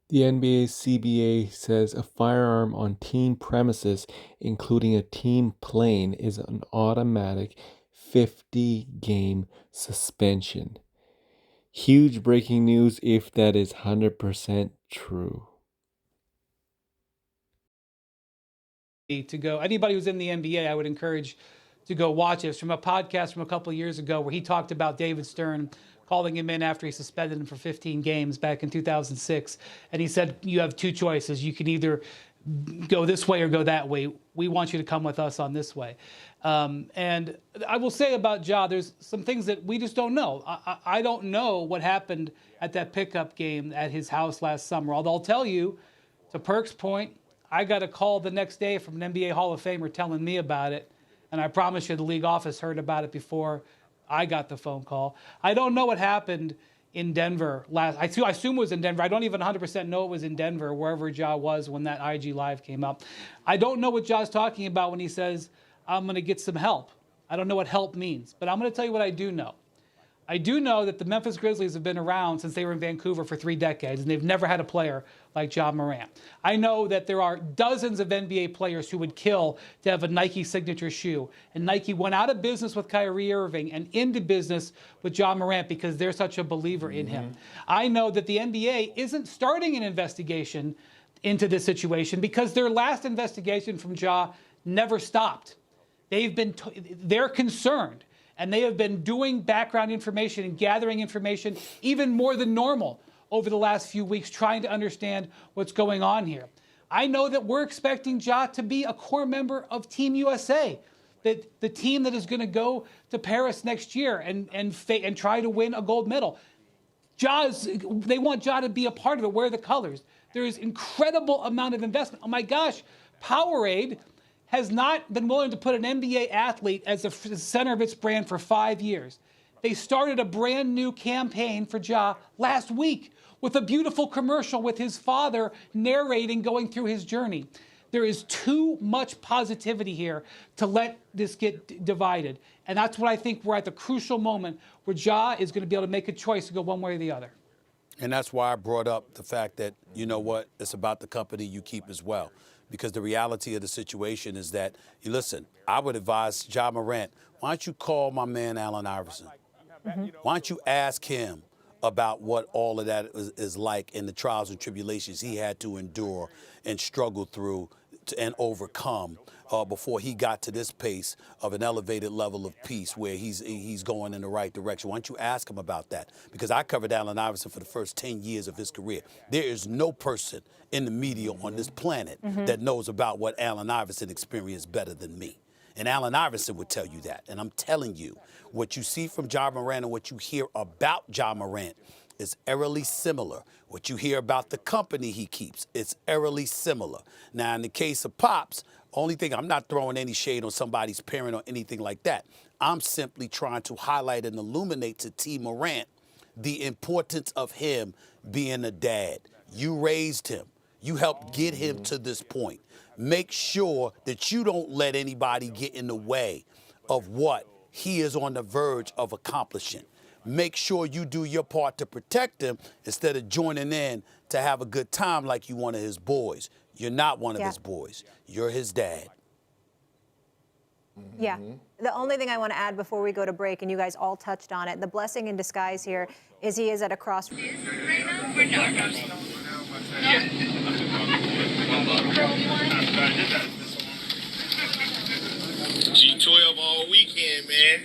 The NBA CBA says a firearm on team premises, including a team plane, is an automatic 50-game suspension. Huge breaking news if that is 100% true. To go, anybody who's in the NBA, I would encourage to go watch it. It's from a podcast from a couple of years ago where he talked about David Stern calling him in after he suspended him for 15 games back in 2006. And he said, you have two choices. You can either go this way or go that way. We want you to come with us on this way. And I will say about Ja, there's some things that we just don't know. I don't know what happened at that pickup game at his house last summer. Although I'll tell you, to Perk's point, I got a call the next day from an NBA Hall of Famer telling me about it. And I promise you the league office heard about it before I got the phone call. I don't know what happened in Denver last. I assume it was in Denver. I don't even 100% know it was in Denver, wherever Ja was when that IG Live came up. I don't know what Ja's talking about when he says, I'm going to get some help. I don't know what help means. But I'm going to tell you what I do know. I do know that the Memphis Grizzlies have been around since they were in Vancouver for 3 decades, and they've never had a player like Ja Morant. I know that there are dozens of NBA players who would kill to have a Nike signature shoe. And Nike went out of business with Kyrie Irving and into business with Ja Morant because they're such a believer in him. I know that the NBA isn't starting an investigation into this situation because their last investigation from Ja never stopped. They're concerned. And they have been doing background information and gathering information even more than normal over the last few weeks, trying to understand what's going on here. I know that we're expecting Ja to be a core member of Team USA, that the team that is going to go to Paris next year and try to win a gold medal. They want Ja to be a part of it, wear the colors. There is incredible amount of investment. Oh my gosh, Powerade has not been willing to put an NBA athlete as the center of its brand for 5 years. They started a brand new campaign for Ja last week with a beautiful commercial with his father narrating going through his journey. There is too much positivity here to let this get divided. And that's what I think we're at the crucial moment where Ja is going to be able to make a choice to go one way or the other. And that's why I brought up the fact that, you know what, it's about the company you keep as well. Because the reality of the situation is that, listen, I would advise Ja Morant, why don't you call my man Allen Iverson? Why don't you ask him about what all of that is like and the trials and tribulations he had to endure and struggle through and overcome before he got to this pace of an elevated level of peace where he's going in the right direction. Why don't you ask him about that? Because I covered Allen Iverson for the first 10 years of his career. There is no person in the media on this planet that knows about what Allen Iverson experienced better than me. And Allen Iverson would tell you that. And I'm telling you, what you see from Ja Morant and what you hear about Ja Morant is eerily similar. What you hear about the company he keeps, it's eerily similar. Now, in the case of Pops, only thing, I'm not throwing any shade on somebody's parent or anything like that. I'm simply trying to highlight and illuminate to T. Morant the importance of him being a dad. You raised him. You helped get him to this point. Make sure that you don't let anybody get in the way of what he is on the verge of accomplishing. Make sure you do your part to protect him instead of joining in to have a good time like you one of his boys. You're not one of his boys. You're his dad. Yeah. The only thing I want to add before we go to break, and you guys all touched on it, the blessing in disguise here is he is at a crossroads. G12 all weekend, man.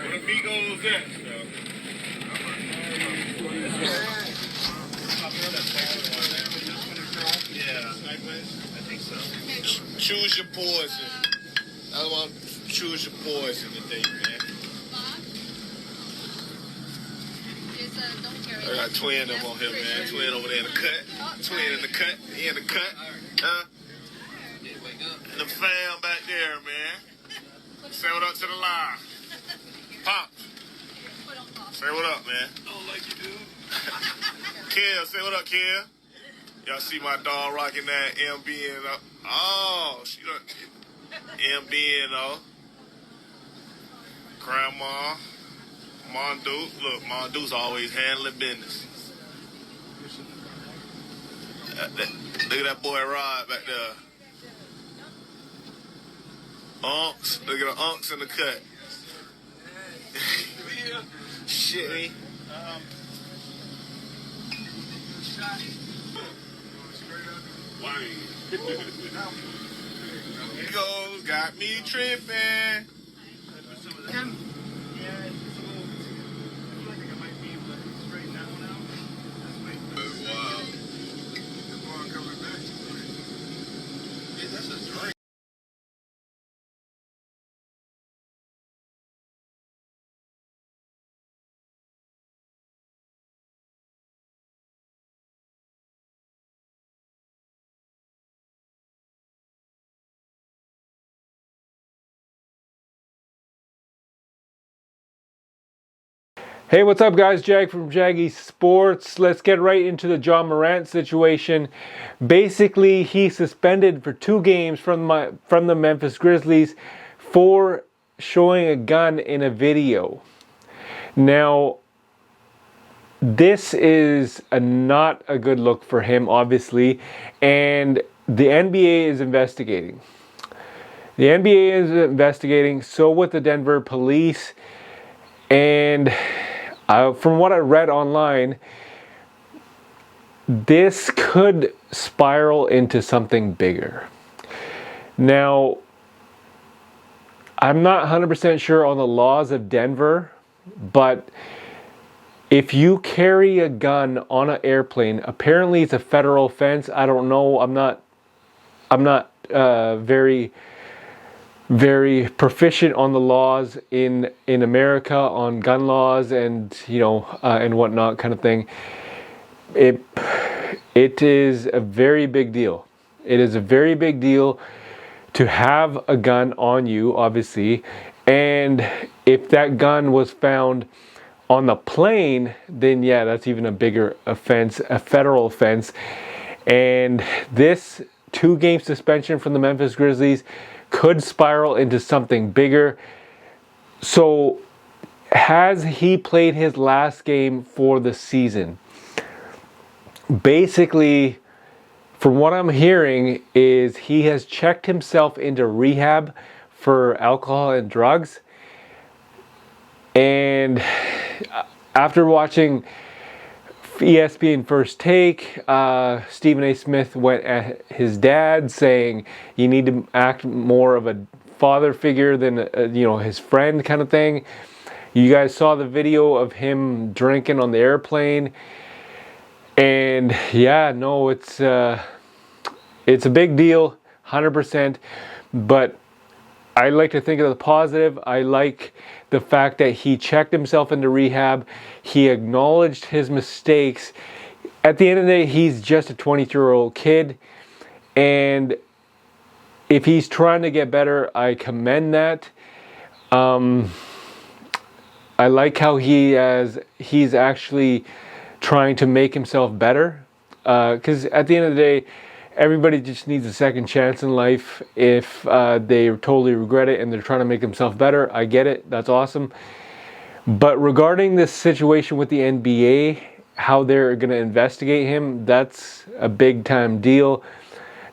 What amigos that? Yeah, I think so. Choose your poison. I want to choose your poison today, man. I got Twin them on here, man. Twin over there in the cut. Twin in the cut. He in the cut. Huh? And the fam back there, man. Say what up to the live. Pop. Say what up, man. Oh, like you do. Kill, say what up, Kill. Y'all see my dog rocking that MBN. Oh, she done MBN. Grandma. Mondu. Look, Mondu's always handling business. Look at that boy Rod back there. Unks. Look at the unks in the cut. Shit, me. Goes got me tripping. Wow. That's a drink. Hey, what's up, guys? Jag from Jaggy Sports. Let's get right into the Ja Morant situation. Basically, he's suspended for 2 games from the Memphis Grizzlies for showing a gun in a video. Now, this is not a good look for him, obviously, and the NBA is investigating. The NBA is investigating, so with the Denver police, and from what I read online, this could spiral into something bigger. Now, I'm not 100% sure on the laws of Denver, but if you carry a gun on an airplane, apparently it's a federal offense. I don't know. I'm not very proficient on the laws in America on gun laws and and whatnot kind of thing. It is a very big deal. It is a very big deal to have a gun on you, obviously, and if that gun was found on the plane, then yeah, that's even a bigger offense, a federal offense. And this 2-game suspension from the Memphis Grizzlies could spiral into something bigger. So, has he played his last game for the season? Basically, from what I'm hearing, is he has checked himself into rehab for alcohol and drugs. And after watching ESPN First Take, Stephen A. Smith went at his dad saying you need to act more of a father figure than his friend kind of thing. You guys saw the video of him drinking on the airplane, and yeah, no, it's a big deal, 100%. But I like to think of the positive. I like the fact that he checked himself into rehab. He acknowledged his mistakes. At the end of the day, he's just a 23-year-old kid. And if he's trying to get better, I commend that. I like how he's actually trying to make himself better. Because at the end of the day, everybody just needs a second chance in life. If they totally regret it and they're trying to make themselves better, I get it. That's awesome. But regarding this situation with the NBA, how they're going to investigate him, that's a big time deal.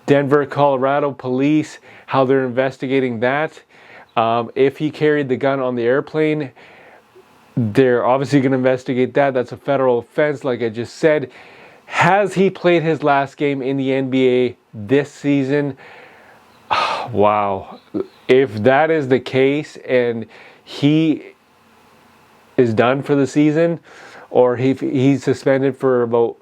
Denver, Colorado police, how they're investigating that. If he carried the gun on the airplane, they're obviously going to investigate that. That's a federal offense, like I just said. Has he played his last game in the NBA this season? Wow. If that is the case and he is done for the season, or he's suspended for about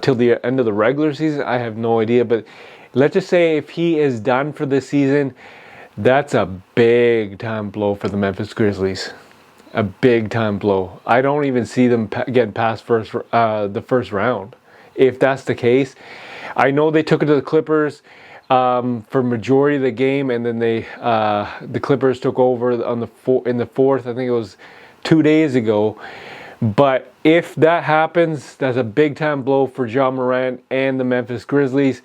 till the end of the regular season, I have no idea. But let's just say if he is done for the season, that's a big time blow for the Memphis Grizzlies. A big time blow. I don't even see them getting past the first round. If that's the case, I know they took it to the Clippers for majority of the game, and then the Clippers took over in the fourth. I think it was 2 days ago. But if that happens, that's a big time blow for Ja Morant and the Memphis Grizzlies.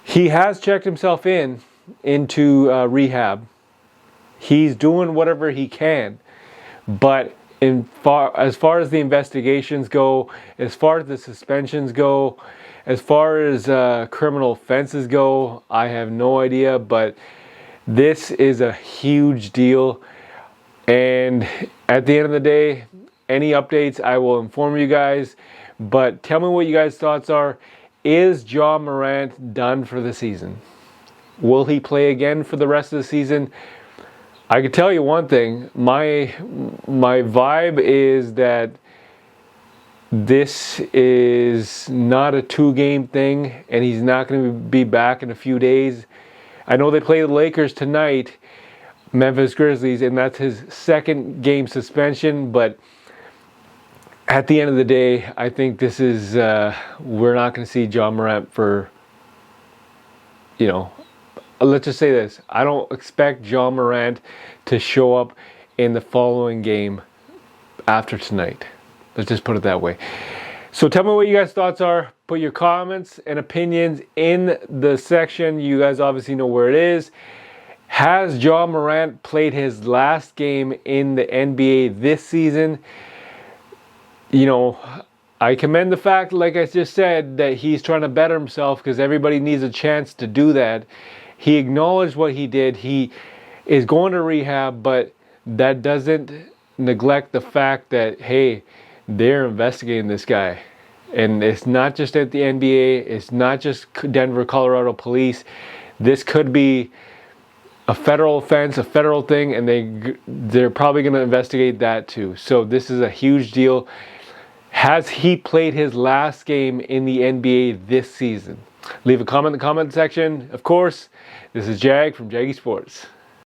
He has checked himself into rehab. He's doing whatever he can. But as far as the investigations go, as far as the suspensions go, as far as criminal offenses go, I have no idea, but this is a huge deal. And at the end of the day, any updates, I will inform you guys. But tell me what you guys' thoughts are. Is Ja Morant done for the season? Will he play again for the rest of the season? I can tell you one thing. My vibe is that this is not a 2-game thing, and he's not going to be back in a few days. I know they play the Lakers tonight, Memphis Grizzlies, and that's his 2nd game suspension, but at the end of the day, I think this is, we're not going to see Ja Morant for, let's just say this. I don't expect Ja Morant to show up in the following game after tonight. Let's just put it that way. So tell me what you guys' thoughts are. Put your comments and opinions in the section. You guys obviously know where it is. Has Ja Morant played his last game in the NBA this season? I commend the fact, like I just said, that he's trying to better himself because everybody needs a chance to do that. He acknowledged what he did. He is going to rehab, but that doesn't neglect the fact that, hey, they're investigating this guy. And it's not just at the NBA. It's not just Denver, Colorado police. This could be a federal offense, a federal thing, and they're probably going to investigate that too. So this is a huge deal. Has he played his last game in the NBA this season? Leave a comment in the comment section. Of course, this is Jag from Jaggy Sports.